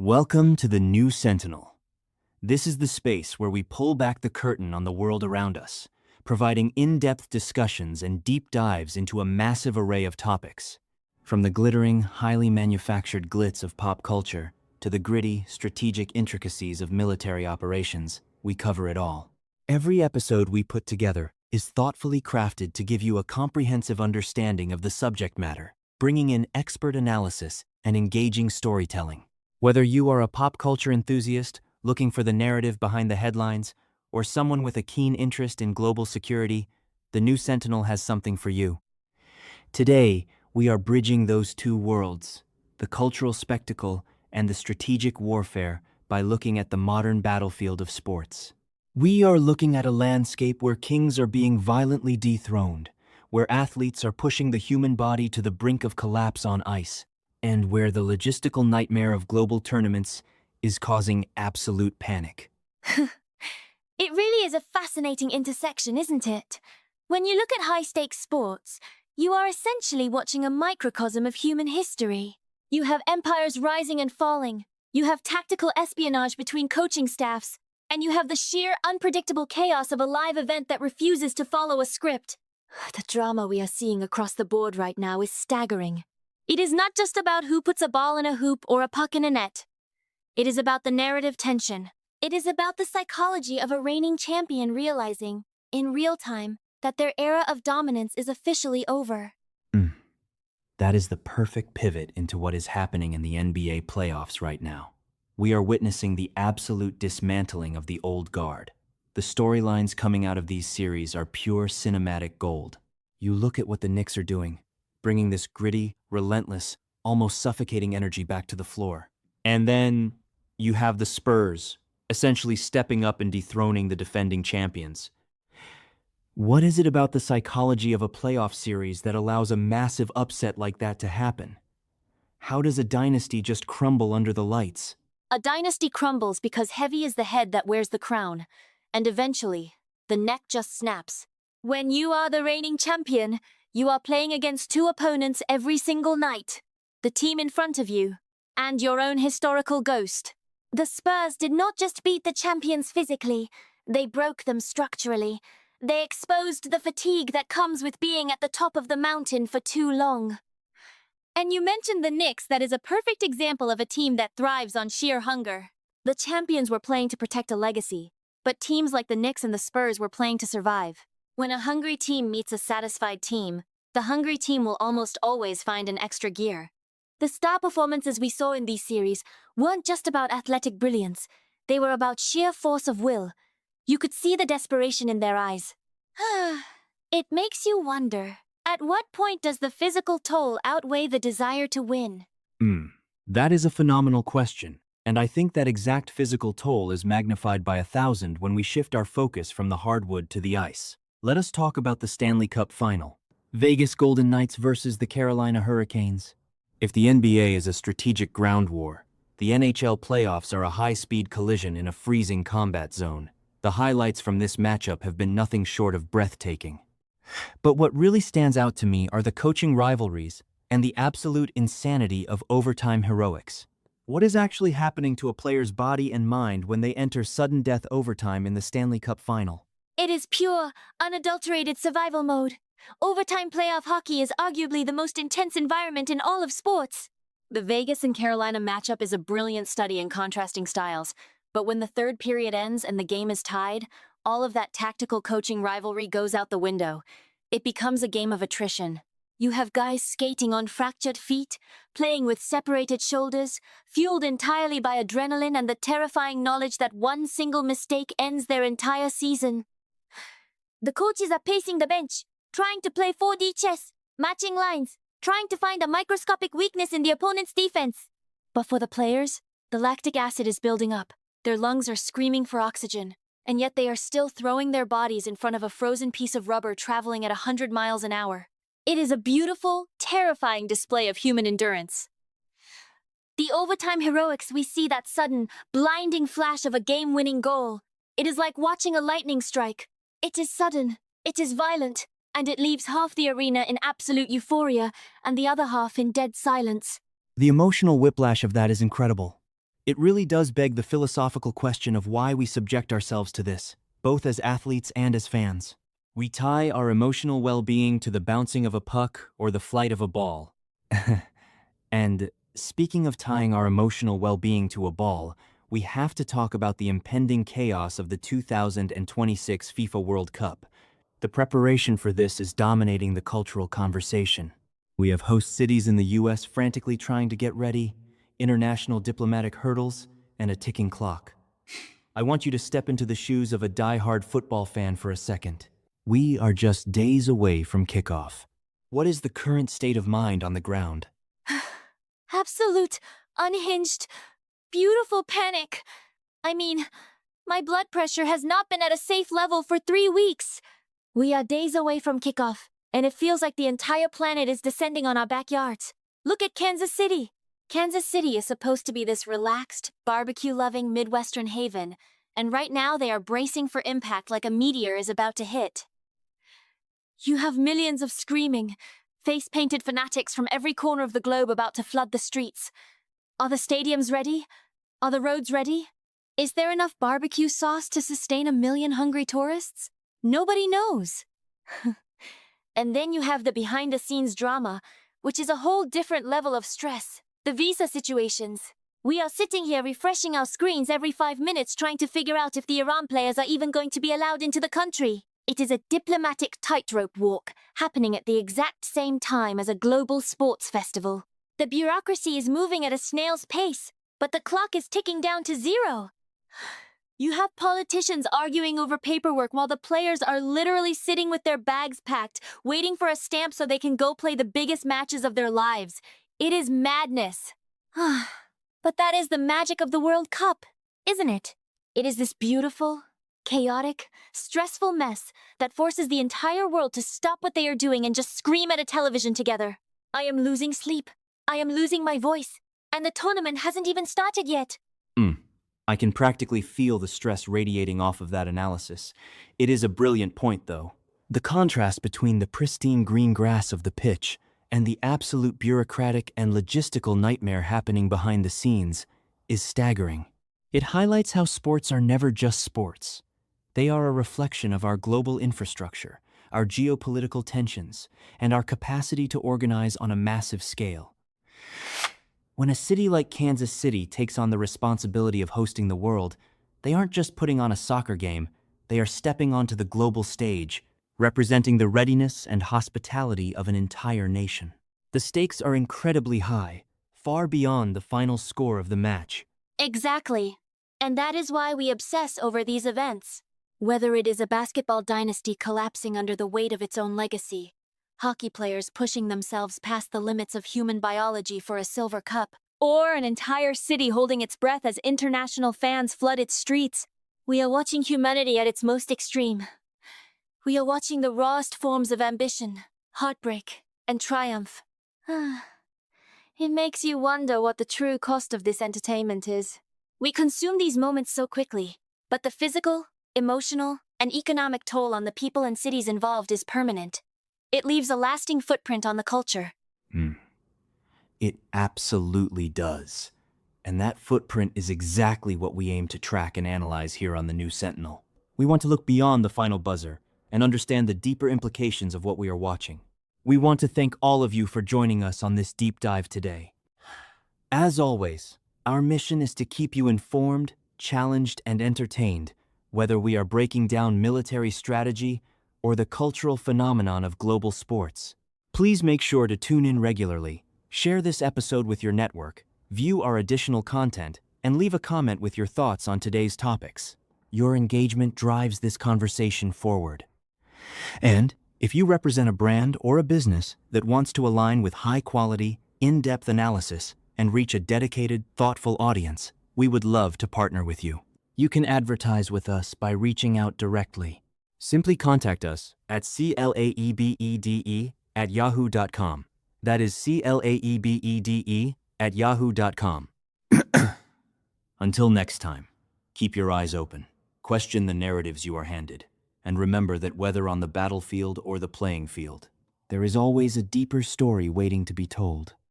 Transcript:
Welcome to the New Sentinel. This is the space where we pull back the curtain on the world around us, providing in-depth discussions and deep dives into a massive array of topics. From the glittering, highly manufactured glitz of pop culture to the gritty, strategic intricacies of military operations, we cover it all. Every episode we put together is thoughtfully crafted to give you a comprehensive understanding of the subject matter, bringing in expert analysis and engaging storytelling. Whether you are a pop culture enthusiast looking for the narrative behind the headlines, or someone with a keen interest in global security, the New Sentinel has something for you. Today, we are bridging those two worlds, the cultural spectacle and the strategic warfare, by looking at the modern battlefield of sports. We are looking at a landscape where kings are being violently dethroned, where athletes are pushing the human body to the brink of collapse on ice, and where the logistical nightmare of global tournaments is causing absolute panic. It really is a fascinating intersection, isn't it? When you look at high-stakes sports, you are essentially watching a microcosm of human history. You have empires rising and falling, you have tactical espionage between coaching staffs, and you have the sheer, unpredictable chaos of a live event that refuses to follow a script. The drama we are seeing across the board right now is staggering. It is not just about who puts a ball in a hoop or a puck in a net. It is about the narrative tension. It is about the psychology of a reigning champion realizing, in real time, that their era of dominance is officially over. That is the perfect pivot into what is happening in the NBA playoffs right now. We are witnessing the absolute dismantling of the old guard. The storylines coming out of these series are pure cinematic gold. You look at what the Knicks are doing, bringing this gritty, relentless, almost suffocating energy back to the floor. And then you have the Spurs, essentially stepping up and dethroning the defending champions. What is it about the psychology of a playoff series that allows a massive upset like that to happen? How does a dynasty just crumble under the lights? A dynasty crumbles because heavy is the head that wears the crown, and eventually, the neck just snaps. When you are the reigning champion, you are playing against two opponents every single night. The team in front of you, and your own historical ghost. The Spurs did not just beat the champions physically, they broke them structurally. They exposed the fatigue that comes with being at the top of the mountain for too long. And you mentioned the Knicks. That is a perfect example of a team that thrives on sheer hunger. The champions were playing to protect a legacy, but teams like the Knicks and the Spurs were playing to survive. When a hungry team meets a satisfied team, the hungry team will almost always find an extra gear. The star performances we saw in these series weren't just about athletic brilliance, they were about sheer force of will. You could see the desperation in their eyes. It makes you wonder, at what point does the physical toll outweigh the desire to win? That is a phenomenal question, and I think that exact physical toll is magnified by 1,000 when we shift our focus from the hardwood to the ice. Let us talk about the Stanley Cup Final. Vegas Golden Knights versus the Carolina Hurricanes. If the NBA is a strategic ground war, the NHL playoffs are a high-speed collision in a freezing combat zone. The highlights from this matchup have been nothing short of breathtaking. But what really stands out to me are the coaching rivalries and the absolute insanity of overtime heroics. What is actually happening to a player's body and mind when they enter sudden death overtime in the Stanley Cup Final? It is pure, unadulterated survival mode. Overtime playoff hockey is arguably the most intense environment in all of sports. The Vegas and Carolina matchup is a brilliant study in contrasting styles. But when the third period ends and the game is tied, all of that tactical coaching rivalry goes out the window. It becomes a game of attrition. You have guys skating on fractured feet, playing with separated shoulders, fueled entirely by adrenaline and the terrifying knowledge that one single mistake ends their entire season. The coaches are pacing the bench, trying to play 4D chess, matching lines, trying to find a microscopic weakness in the opponent's defense. But for the players, the lactic acid is building up. Their lungs are screaming for oxygen, and yet they are still throwing their bodies in front of a frozen piece of rubber traveling at 100 miles an hour. It is a beautiful, terrifying display of human endurance. The overtime heroics, we see that sudden, blinding flash of a game-winning goal. It is like watching a lightning strike. It is sudden, it is violent, and it leaves half the arena in absolute euphoria and the other half in dead silence. The emotional whiplash of that is incredible. It really does beg the philosophical question of why we subject ourselves to this, both as athletes and as fans. We tie our emotional well-being to the bouncing of a puck or the flight of a ball. And speaking of tying our emotional well-being to a ball, we have to talk about the impending chaos of the 2026 FIFA World Cup. The preparation for this is dominating the cultural conversation. We have host cities in the US frantically trying to get ready, international diplomatic hurdles, and a ticking clock. I want you to step into the shoes of a die-hard football fan for a second. We are just days away from kickoff. What is the current state of mind on the ground? Absolute, unhinged, beautiful panic. I mean, my blood pressure has not been at a safe level for 3 weeks. We are days away from kickoff, and it feels like the entire planet is descending on our backyards. Look at Kansas City. Kansas City is supposed to be this relaxed, barbecue-loving Midwestern haven, and right now they are bracing for impact like a meteor is about to hit. You have millions of screaming, face-painted fanatics from every corner of the globe about to flood the streets. Are the stadiums ready? Are the roads ready? Is there enough barbecue sauce to sustain 1 million hungry tourists? Nobody knows. And then you have the behind-the-scenes drama, which is a whole different level of stress. The visa situations. We are sitting here refreshing our screens every 5 minutes trying to figure out if the Iran players are even going to be allowed into the country. It is a diplomatic tightrope walk happening at the exact same time as a global sports festival. The bureaucracy is moving at a snail's pace, but the clock is ticking down to 0. You have politicians arguing over paperwork while the players are literally sitting with their bags packed, waiting for a stamp so they can go play the biggest matches of their lives. It is madness. But that is the magic of the World Cup, isn't it? It is this beautiful, chaotic, stressful mess that forces the entire world to stop what they are doing and just scream at a television together. I am losing sleep. I am losing my voice. And the tournament hasn't even started yet. I can practically feel the stress radiating off of that analysis. It is a brilliant point, though. The contrast between the pristine green grass of the pitch and the absolute bureaucratic and logistical nightmare happening behind the scenes is staggering. It highlights how sports are never just sports. They are a reflection of our global infrastructure, our geopolitical tensions, and our capacity to organize on a massive scale. When a city like Kansas City takes on the responsibility of hosting the world, they aren't just putting on a soccer game, they are stepping onto the global stage, representing the readiness and hospitality of an entire nation. The stakes are incredibly high, far beyond the final score of the match. Exactly. And that is why we obsess over these events. Whether it is a basketball dynasty collapsing under the weight of its own legacy, hockey players pushing themselves past the limits of human biology for a silver cup, or an entire city holding its breath as international fans flood its streets, we are watching humanity at its most extreme. We are watching the rawest forms of ambition, heartbreak, and triumph. It makes you wonder what the true cost of this entertainment is. We consume these moments so quickly, but the physical, emotional, and economic toll on the people and cities involved is permanent. It leaves a lasting footprint on the culture. It absolutely does. And that footprint is exactly what we aim to track and analyze here on the New Sentinel. We want to look beyond the final buzzer and understand the deeper implications of what we are watching. We want to thank all of you for joining us on this deep dive today. As always, our mission is to keep you informed, challenged, and entertained, whether we are breaking down military strategy or the cultural phenomenon of global sports. Please make sure to tune in regularly, share this episode with your network, view our additional content, and leave a comment with your thoughts on today's topics. Your engagement drives this conversation forward. And if you represent a brand or a business that wants to align with high-quality, in-depth analysis and reach a dedicated, thoughtful audience, we would love to partner with you. You can advertise with us by reaching out directly. Simply contact us at claebede@yahoo.com. That is claebede@yahoo.com. Until next time, keep your eyes open, question the narratives you are handed, and remember that whether on the battlefield or the playing field, there is always a deeper story waiting to be told.